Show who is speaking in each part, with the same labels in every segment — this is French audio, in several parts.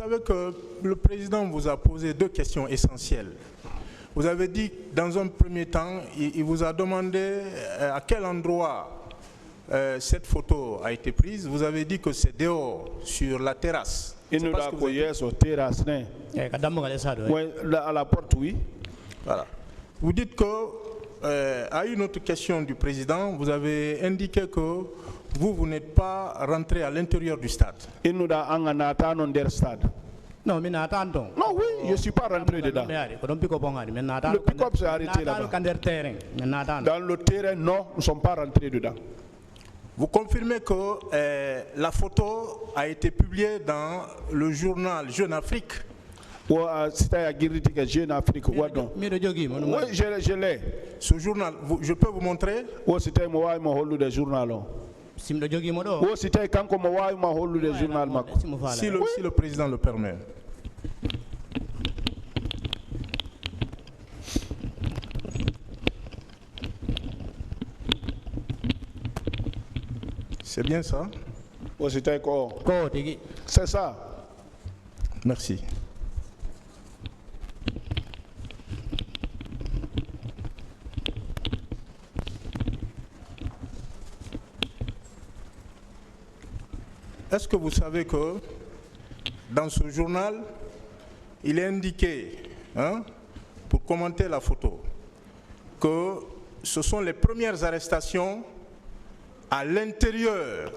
Speaker 1: savez que le président vous a posé deux questions essentielles. Vous avez dit, dans un premier temps, il vous a demandé à quel endroit cette photo a été prise. Vous avez dit que c'est dehors, sur la terrasse.
Speaker 2: Il nous a accueillis sur la terrasse. À la porte, oui.
Speaker 1: Voilà. Vous dites que, à une autre question du président, vous avez indiqué que vous n'êtes pas rentré à l'intérieur du stade.
Speaker 2: Il nous a accueillis dans stade.
Speaker 3: Non, mais non,
Speaker 2: oui, je ne suis pas rentré dedans. Le pick-up s'est arrêté là-bas. Dans le terrain, non, nous ne sommes pas rentrés dedans.
Speaker 1: Vous confirmez que la photo a été publiée dans le journal Jeune Afrique?
Speaker 2: C'était Jeune Afrique. Oui, je l'ai.
Speaker 1: Ce journal, je peux vous montrer?
Speaker 2: Oui, c'était le journal. Oui, c'était quand le journal.
Speaker 1: Si le président le permet. C'est bien ça?
Speaker 2: Oui, c'était quoi? C'est ça.
Speaker 1: Merci. Est-ce que vous savez que dans ce journal, il est indiqué, pour commenter la photo, que ce sont les premières arrestations à l'intérieur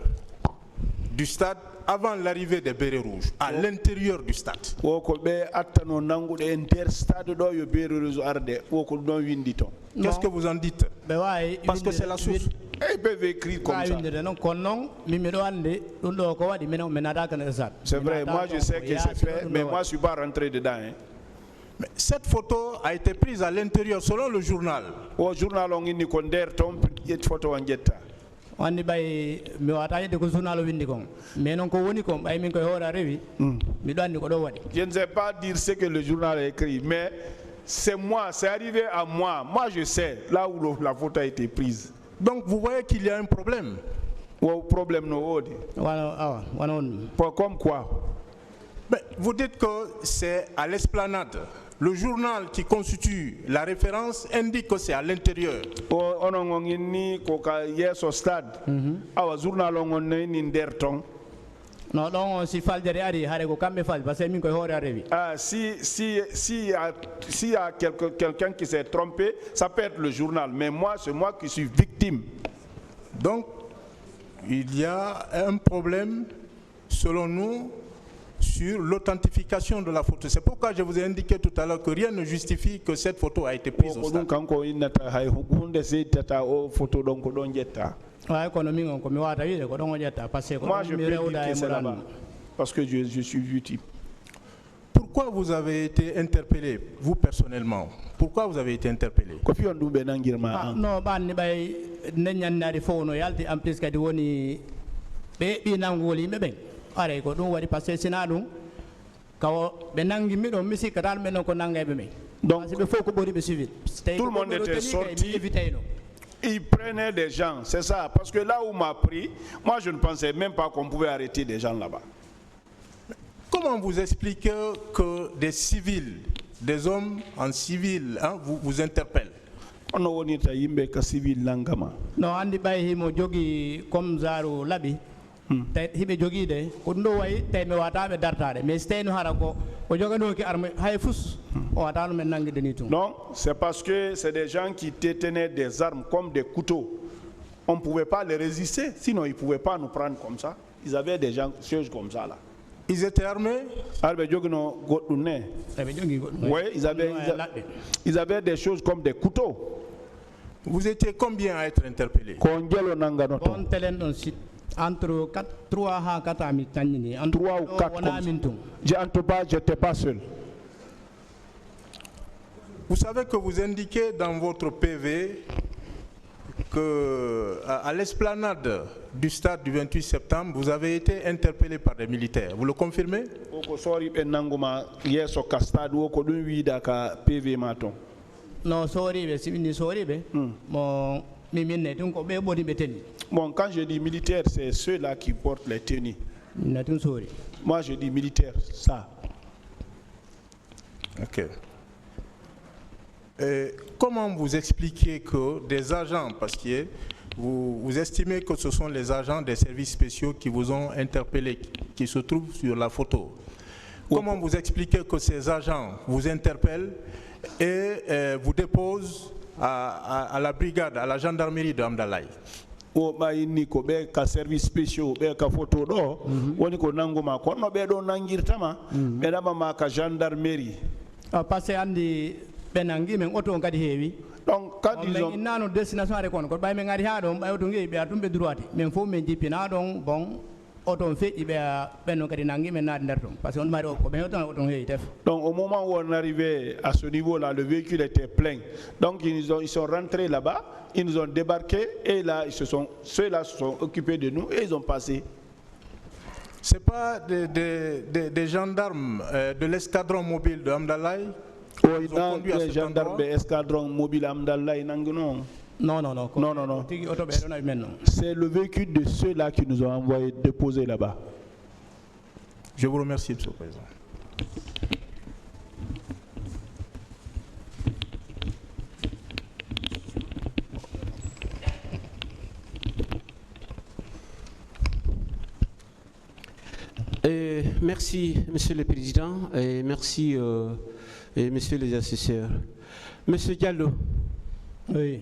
Speaker 1: du stade avant l'arrivée des bérets rouges, à l'intérieur du stade. Qu'est-ce que vous en dites? Parce que c'est la source.
Speaker 2: Ils peuvent écrire comme ça. C'est vrai, moi je sais que c'est fait, mais moi je ne suis pas rentré dedans.
Speaker 1: Mais cette photo a été prise à l'intérieur selon le journal.
Speaker 2: Au journal, on dit qu'on a une photo en jetta.
Speaker 3: On dit
Speaker 2: je ne sais pas dire ce que le journal a écrit, mais c'est moi, c'est arrivé à moi. Moi je sais là où la photo a été prise.
Speaker 1: Donc vous voyez qu'il y a un problème.
Speaker 2: Problème comme quoi?
Speaker 1: Mais vous dites que c'est à l'esplanade. Le journal qui constitue la référence indique que c'est à l'intérieur.
Speaker 2: S'il y a quelqu'un qui s'est trompé, ça peut être le journal. Mais moi, c'est moi qui suis victime.
Speaker 1: Donc, il y a un problème, selon nous, sur l'authentification de la photo. C'est pourquoi je vous ai indiqué tout à l'heure que rien ne justifie que cette photo a été prise au stade.
Speaker 2: Moi, je peux dire que c'est là-bas, parce que je suis victime.
Speaker 1: Pourquoi vous avez été interpellé, vous personnellement? Pourquoi vous avez été interpellé?
Speaker 2: Donc, tout le monde était sorti. Ils prenaient des gens, c'est ça. Parce que là où m'a pris, moi je ne pensais même pas qu'on pouvait arrêter des gens là-bas.
Speaker 1: Comment vous expliquez que des civils, des hommes en civil, vous interpellent?
Speaker 3: Non, andi bay himo jogi comme zaro labi. Hibe jogi de ko ndo way tay me wata be dartade mais stayno hara ko o jogano ki arme hay fus o wata no men nangi deni tum.
Speaker 2: Non, c'est parce que c'est des gens qui détenaient des armes comme des couteaux. On ne pouvait pas les résister, sinon ils ne pouvaient pas nous prendre comme ça. Ils avaient des choses comme ça là.
Speaker 1: Ils étaient armés?
Speaker 2: Oui, ils avaient des choses comme des couteaux.
Speaker 3: Vous étiez combien à être interpellés? Entre 3 à 4 amis.
Speaker 2: 3 ou 4 j'étais pas seul.
Speaker 1: Vous savez que vous indiquez dans votre PV que à l'esplanade du stade du 28 septembre, vous avez été interpellé par des militaires. Vous le confirmez?
Speaker 3: Non,
Speaker 2: bon, quand je dis militaire, c'est ceux-là qui portent les tenues. Moi, je dis militaire, ça.
Speaker 1: Ok. Et comment vous expliquez que des agents, parce que vous estimez que ce sont les agents des services spéciaux qui vous ont interpellé, qui se trouvent sur la photo. Comment vous expliquez que ces agents vous interpellent et vous déposent à la brigade, à la gendarmerie de Hamdallah?
Speaker 2: O bayini ko be ka service spéciaux be ka photo do woni ko nanguma ko no be do nangirtama be dama ma ka gendarmerie
Speaker 3: parce que andi benangi men auto ngadi heewi
Speaker 2: donc quand ils ont
Speaker 3: nano destination are kon ko bay men ngari ha do bay auto ngi be atumbe droit men fo men jipina don bon auto feji be benno kadi nangi men naade der ton parce que on mari ko be auto heewi def. Donc
Speaker 2: au moment où on arrivait à ce niveau là, le véhicule était plein, donc ils sont rentrés là-bas, ils nous ont débarqué et là ceux-là se sont occupés de nous et ils ont passé.
Speaker 1: C'est pas des gendarmes de l'escadron mobile de Hamdallah?
Speaker 2: Ils ont conduit des gendarmes de l'escadron mobile Hamdallah non.
Speaker 3: Non.
Speaker 2: C'est le véhicule de ceux-là qui nous ont envoyé déposer là-bas.
Speaker 1: Je vous remercie, Monsieur le Président.
Speaker 4: Merci, Monsieur le Président, et merci, Messieurs les assesseurs. Monsieur Diallo.
Speaker 3: Oui.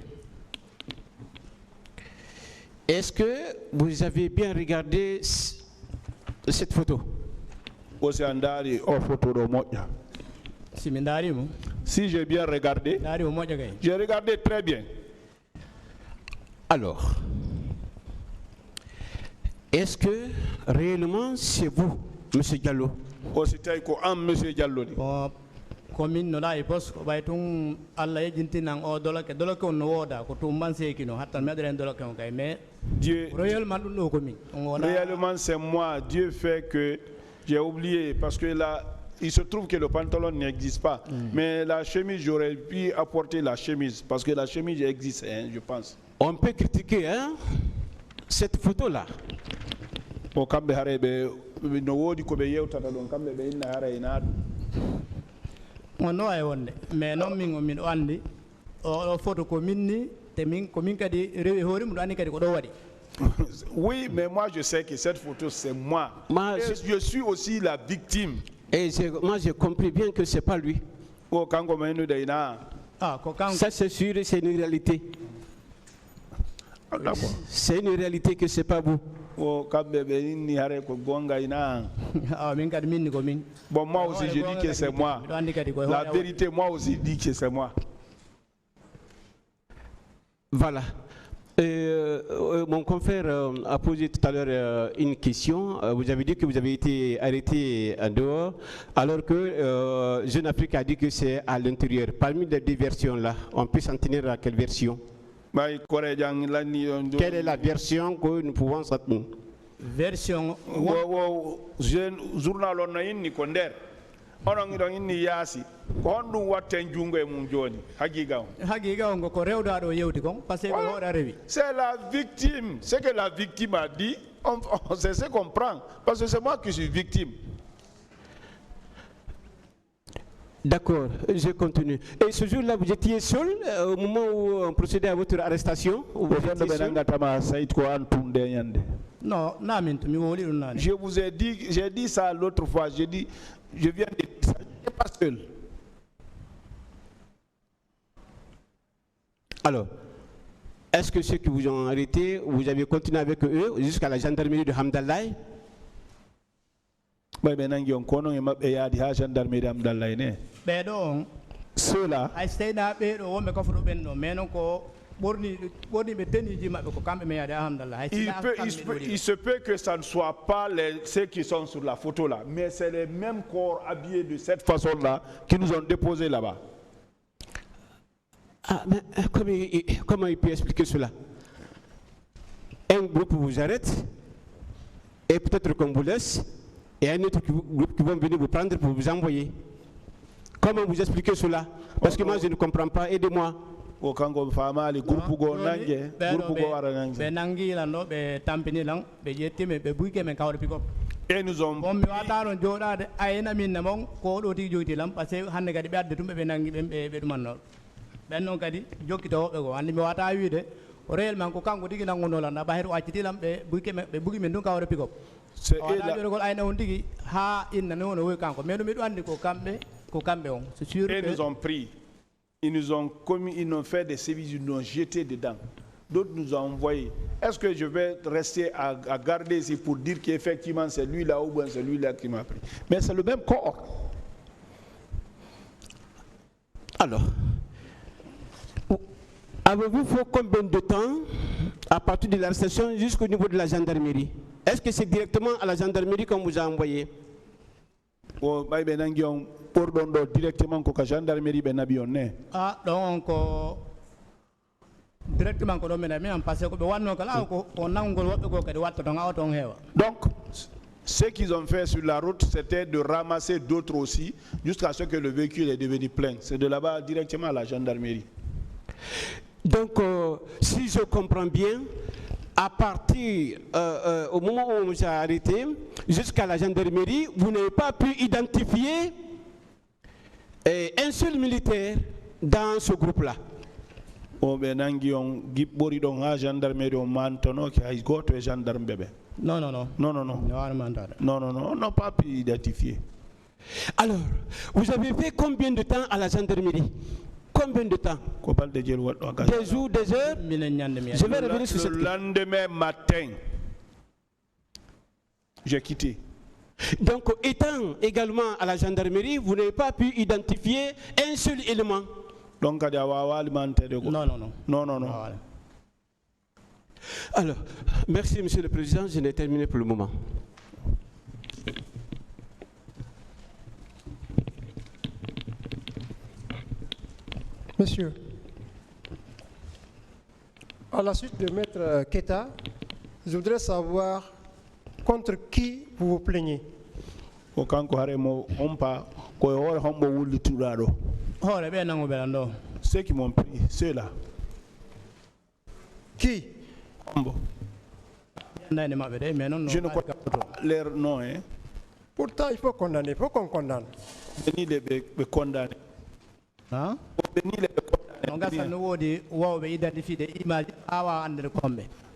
Speaker 4: Est-ce que vous avez bien regardé cette photo?
Speaker 2: Si j'ai bien regardé, j'ai regardé très bien.
Speaker 4: Alors, est-ce que réellement c'est vous, Monsieur Diallo?
Speaker 3: Commune no dai pos ko baytung alla yejinti nang o dola ke on woda ko tumban sekino hatta medren dola ke on kay mais
Speaker 2: Dieu
Speaker 3: réellement no commune
Speaker 2: réellement c'est moi. Dieu fait que j'ai oublié parce que là il se trouve que le pantalon n'existe pas mais la chemise j'aurais pu apporter la chemise parce que la chemise existe je pense.
Speaker 4: On peut critiquer cette photo là.
Speaker 2: O kambe harebe no wodi ko be yewtata don kambe be inna hare ina
Speaker 3: no ay wonde mais non min andi o photo ko minni te min ko min kadi rewi hore mu andi kadi ko do wadi.
Speaker 2: Oui, mais moi je sais que cette photo c'est moi. Je suis aussi la victime.
Speaker 4: Et moi j'ai compris bien que c'est pas lui.
Speaker 2: O kango menu deina.
Speaker 4: Ça c'est sûr, c'est une réalité. C'est une réalité que c'est pas vous.
Speaker 2: Bon, moi aussi je dis que c'est moi. La vérité, moi aussi dis que c'est moi.
Speaker 4: Voilà. Mon confrère a posé tout à l'heure une question. Vous avez dit que vous avez été arrêté en dehors, alors que Jeune Afrique a dit que c'est à l'intérieur. Parmi les deux versions là, on peut s'en tenir à quelle version? Quelle est la version que nous pouvons retenir?
Speaker 3: Version
Speaker 2: journal on inni ko nder onon ngi inni yaasi ko hondum watte jungo e mum joni hagiga on
Speaker 3: ko rewda do yewti kon parce que ko rewi.
Speaker 2: C'est la victime, ce que la victime a dit, on sait ce qu'on prend parce que c'est moi qui suis victime.
Speaker 4: D'accord, je continue. Et ce jour-là, vous étiez seul au moment où on procédait à votre arrestation?
Speaker 3: Non,
Speaker 2: je vous ai dit, j'ai dit ça l'autre fois, j'ai dit, je viens de dire ça, je n'étais pas seul.
Speaker 4: Alors, est-ce que ceux qui vous ont arrêté, vous avez continué avec eux jusqu'à la gendarmerie de Hamdallah?
Speaker 2: Ceux-là, il se peut que ça ne soit pas ceux qui sont sur la photo là, mais c'est les mêmes corps habillés de cette façon-là qui nous ont déposés là-bas.
Speaker 4: Ah, mais comment il peut expliquer cela? Un groupe vous arrête et peut-être qu'on vous laisse, et un autre groupe qui va venir vous prendre pour vous envoyer. Comment vous expliquez cela? Parce que moi je ne comprends pas, aidez-moi.
Speaker 2: Et nous ont
Speaker 3: bon mi watano joɗade ayna min ne mon ko ɗo tigi joytilam par ce que hande kadi ɓe adde tum ɓe nangi ɓe ɗumannoɗo ɓen noon kadi jokkitowoɓe ko hande mi wata wiide o réellement ko kanko tigi nangunolan na ɓayre o accitilam ɓe bugi min ɗum kawre pick-up o wata ɓeɗogol ayna on tigi ha inna noon o woyi kanko mais ɗum miɗo andi ko kamɓe on c'est sûr
Speaker 2: et nous ont pris, ils nous ont commis, ils nous ont fait des sévices, ils nous ont jeté dedans. D'autres nous ont envoyés. Est-ce que je vais rester à garder ici pour dire qu'effectivement c'est lui là ou bien c'est lui là qui m'a pris? Mais c'est le même corps.
Speaker 4: Alors, avez-vous fait combien de temps à partir de l'arrestation jusqu'au niveau de la gendarmerie? Est-ce que c'est directement à la gendarmerie qu'on vous a envoyé?
Speaker 2: Directement à la gendarmerie.
Speaker 3: Ah, donc directement ko ɗo minen mi an par ce que ɓe wanno kala ko nanngol woɓɓe ko kadi watta ton awa ton heewa.
Speaker 2: Donc ce qu'ils ont fait sur la route, c'était de ramasser d'autres aussi jusqu'à ce que le véhicule est devenu plein. C'est de là-bas directement à la gendarmerie.
Speaker 4: Donc si je comprends bien, à partir au moment où on vous a arrêté jusqu'à la gendarmerie, vous n'avez pas pu identifier un seul militaire dans ce groupe-là.
Speaker 2: O ɓe nangi on giɓɓori ɗon ha gendarmerie o mantanoke hay goto e gendarme ɓeɓe.
Speaker 3: Non.
Speaker 2: On n'a pas pu identifier.
Speaker 4: Alors, vous avez fait combien de temps à la gendarmerie? Combien de temps? Des jours, des heures? Je vais revenir sur cette
Speaker 2: question. Le lendemain matin, j'ai quitté.
Speaker 4: Donc, étant également à la gendarmerie, vous n'avez pas pu identifier un seul élément?
Speaker 2: Donc, non.
Speaker 4: Alors, merci Monsieur le Président, je n'ai terminé pour le moment.
Speaker 5: Monsieur, à la suite de Maître Keita, je voudrais savoir contre qui vous vous plaignez.
Speaker 2: Ceux qui m'ont pris, ceux-là.
Speaker 5: Qui?
Speaker 2: Je ne connais pas leur nom. Hein.
Speaker 5: Pourtant, il faut condamner, il faut qu'on condamne.
Speaker 2: Venez les condamner.
Speaker 3: Hein?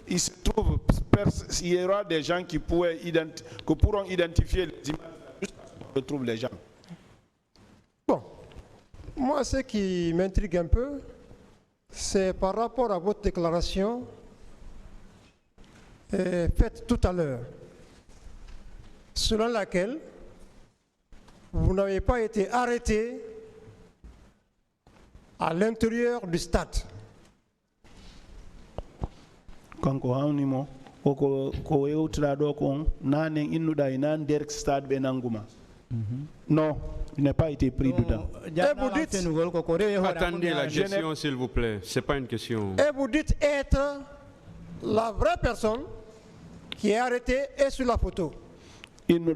Speaker 2: Il se trouve il y aura des gens qui pourront identifier les images jusqu'à ce qu'on retrouve les gens.
Speaker 5: Bon, moi ce qui m'intrigue un peu, c'est par rapport à votre déclaration faite tout à l'heure, selon laquelle vous n'avez pas été arrêté à l'intérieur du stade.
Speaker 2: Non, il n'a pas été pris dedans.
Speaker 6: Attendez la question, s'il vous plaît. Ce n'est pas une question.
Speaker 5: Et vous dites être la vraie personne qui est arrêtée et sur la photo.
Speaker 6: Ce n'est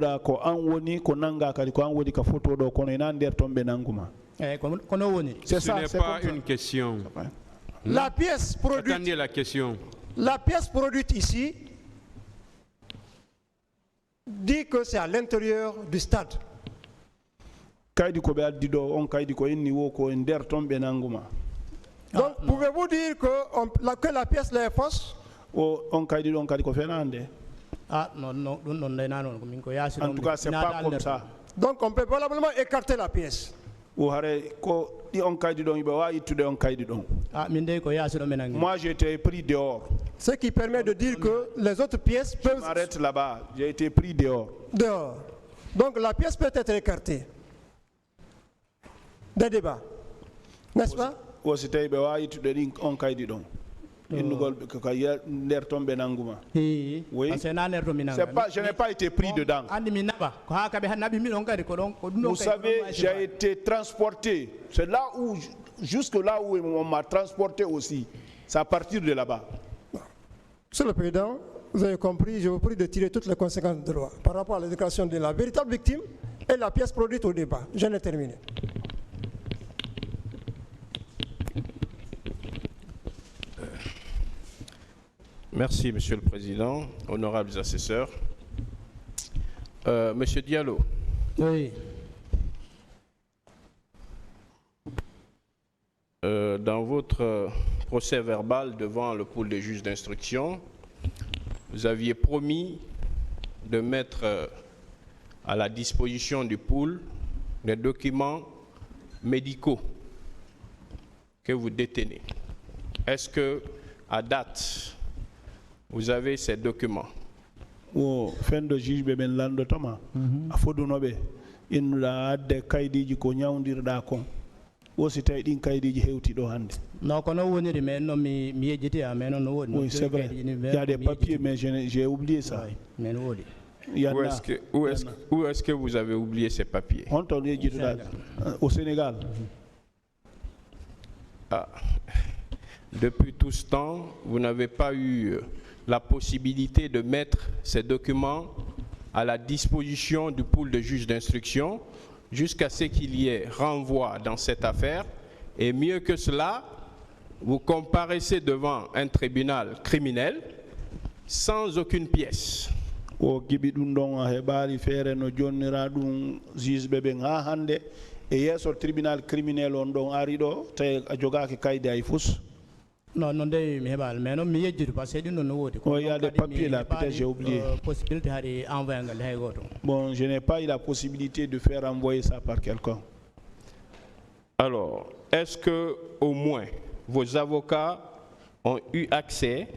Speaker 6: pas une question.
Speaker 5: La pièce produite.
Speaker 6: Attendez la question.
Speaker 5: La pièce produite ici dit que c'est à l'intérieur du stade. Donc pouvez-vous dire que la pièce là est fausse?
Speaker 3: Ah non,
Speaker 2: en tout cas, c'est pas comme ça.
Speaker 5: Donc on peut valablement écarter la pièce.
Speaker 2: Moi j'ai été pris dehors.
Speaker 5: Ce qui permet de dire que les autres pièces peuvent...
Speaker 2: Je m'arrête là-bas, j'ai été pris dehors.
Speaker 5: Dehors. Donc la pièce peut être écartée. Des débats. N'est-ce pas?
Speaker 2: Oui. Je n'ai pas été pris dedans. Vous savez, j'ai été transporté. C'est là où, jusque là où on m'a transporté aussi. C'est à partir de là-bas.
Speaker 5: Monsieur le Président, vous avez compris, je vous prie de tirer toutes les conséquences de droit par rapport à la déclaration de la véritable victime et la pièce produite au débat. Je n'ai terminé.
Speaker 7: Merci, Monsieur le Président, honorables assesseurs. Monsieur Diallo,
Speaker 3: Oui.
Speaker 7: Dans votre procès verbal devant le pool des juges d'instruction, vous aviez promis de mettre à la disposition du pool des documents médicaux que vous détenez. Est-ce que, à date, vous avez ces documents?
Speaker 2: O fendo juge be ben lando toma afodunobe innuda adde kaydiji ko nyawdirda kon wosi tay din kaydiji hewti do hande.
Speaker 3: Non, kono woniri mais non mi yejjiti a mais non no woni.
Speaker 2: Oui, c'est vrai. Il y a des papiers mais j'ai oublié ça.
Speaker 3: Mais no wodi.
Speaker 7: Où est-ce que vous avez oublié ces papiers?
Speaker 2: Au Sénégal.
Speaker 7: Ah. Depuis tout ce temps, vous n'avez pas eu la possibilité de mettre ces documents à la disposition du pool de juges d'instruction jusqu'à ce qu'il y ait renvoi dans cette affaire. Et mieux que cela, vous comparaissez devant un tribunal criminel sans aucune pièce.
Speaker 2: O gibi dum don a hebali fere no jonnira dum juge be ben ha hande e yeso tribunal criminel on don ari do tay a jogake kayde ay fus.
Speaker 3: Non, non, mais non, mais parce que nous
Speaker 2: il y a des papiers là, peut-être j'ai oublié. Bon, je n'ai pas eu la possibilité de faire envoyer ça par quelqu'un.
Speaker 7: Alors, est-ce que au moins vos avocats ont eu accès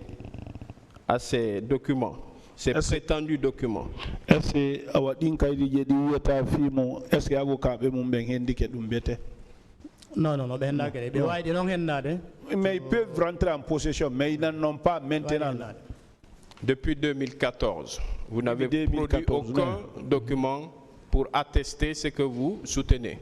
Speaker 7: à ces documents, ces prétendus documents?
Speaker 2: Est-ce que awadin kaydi je di weta fimo est-ce que avocat be mum ben hendike dum bete?
Speaker 3: Non,
Speaker 2: mais ils peuvent rentrer en possession, mais ils n'en ont pas maintenant.
Speaker 7: Depuis 2014, vous n'avez produit aucun document pour attester ce que vous soutenez.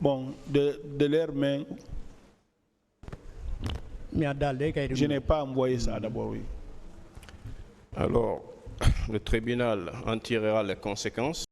Speaker 2: Bon, de leurs mains, je n'ai pas envoyé ça d'abord, oui.
Speaker 7: Alors, le tribunal en tirera les conséquences.